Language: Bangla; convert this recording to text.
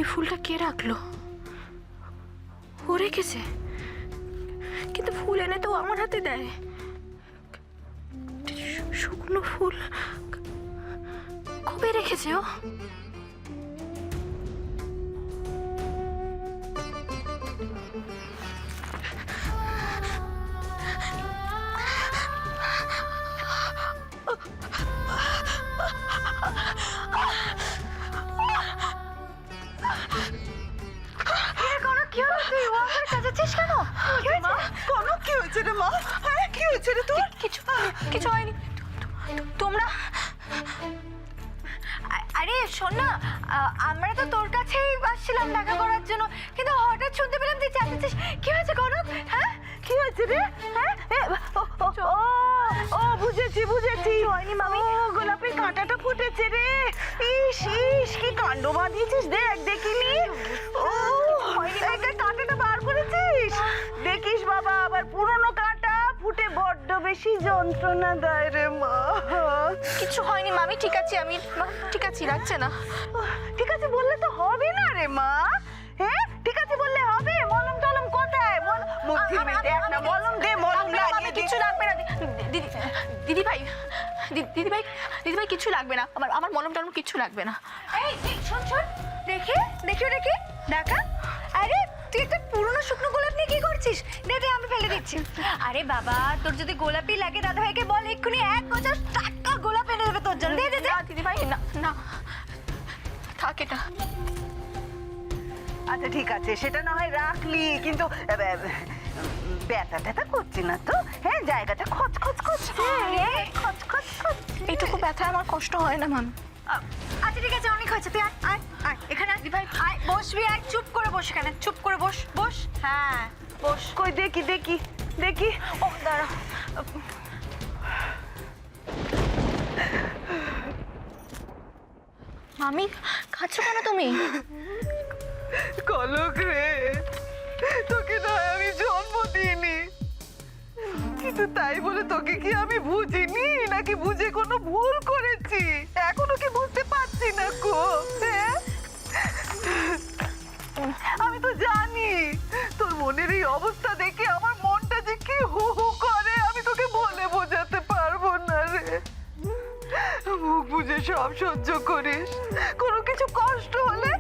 এই ফুলটা কে রাখলো? ও রেখেছে, কিন্তু ফুল এনে তো আমার হাতে দেয়। শুকনো ফুল কবে রেখেছে ও? কিছু হয়নি। তোমরা আরে শোন না, আমরা তো তোর কাছেই আসছিলাম দেখা করার জন্য, কিন্তু হঠাৎ শুনতে পেলাম তুই চেঁচাচ্ছিস। কি হয়েছে কনক? হ্যাঁ কি হয়েছে রে? হ্যাঁ ও বুঝেছি হয়নি মামি, গোলাপের কাঁটাটা ফুটেছে রে। ইস ইস কি কাণ্ড বাঁধিয়েছিস, দেখ দেখিনি। ও হয়নি, কাঁটাটা বার করেছিস? দেখিস বাবা, আবার পুরনো কাঁটা ফুটে বড্ড বেশি যন্ত্রণা দেয় রে মা। কিছু হয়নি মামি, ঠিক আছে আমি ঠিক আছে, লাগছে না। ঠিক আছে বললে তো হবে না রে মা। হ্যাঁ ঠিক আছে বললে হবে? মলম টলম কোথায়? মুখ ধুয়ে দেখ না, মলম দে, মলম লাগিয়ে দে। কিছু লাগবে না দিদি ভাই, দিদি ভাই কিছু লাগবে না, আমার মলম টলম কিছু লাগবে না। এই শোন দেখি দেখা। আরে তুই একটা পুরনো শুকনো গোলাপ নিয়ে কি করছিস? দে আমি ফেলে দিচ্ছি। আরে বাবা, তোর যদি গোলাপই লাগে দাদা ভাইকে বল, এক্ষুনি 1 বছর টাটকা গোলাপ এনে দেবে তোর জন্য। দে দিদি ভাই, না থাক এটা। আচ্ছা ঠিক আছে, সেটা না হয় রাখলি, কিন্তু ব্যথা ট্যাথা করছি না তো? হ্যাঁ জায়গাটা খচখচ করছে, খচখচ করছে। এইটুকু ব্যথা আমার কষ্ট হয় না মান। আচ্ছা ঠিক আছে, অনেক হয়েছে, তুই আয় এখানে ভাই, আয় বসবি, আয় চুপ করে বস, এখানে চুপ করে বস। হ্যাঁ বস। কই দেখি। ও দাঁড়া। মামি খাচ্ছ কেন তুমি? কলক রে, তোকে না আমি জন্ম দিইনি, কিন্তু তাই বলে তোকে কি আমি বুঝিনি নাকি বুঝে কোনো ভুল করেছি? এখনো কি বুঝতে পারছি না গো? হ্যাঁ আমি তো জানি তোর মনের এই অবস্থা দেখে আমার মনটা যে কি হু হু করে, আমি তোকে বলে বোঝাতে পারবো না রে। মুখ বুঝে সব সহ্য করিস, কোনো কিছু কষ্ট হলে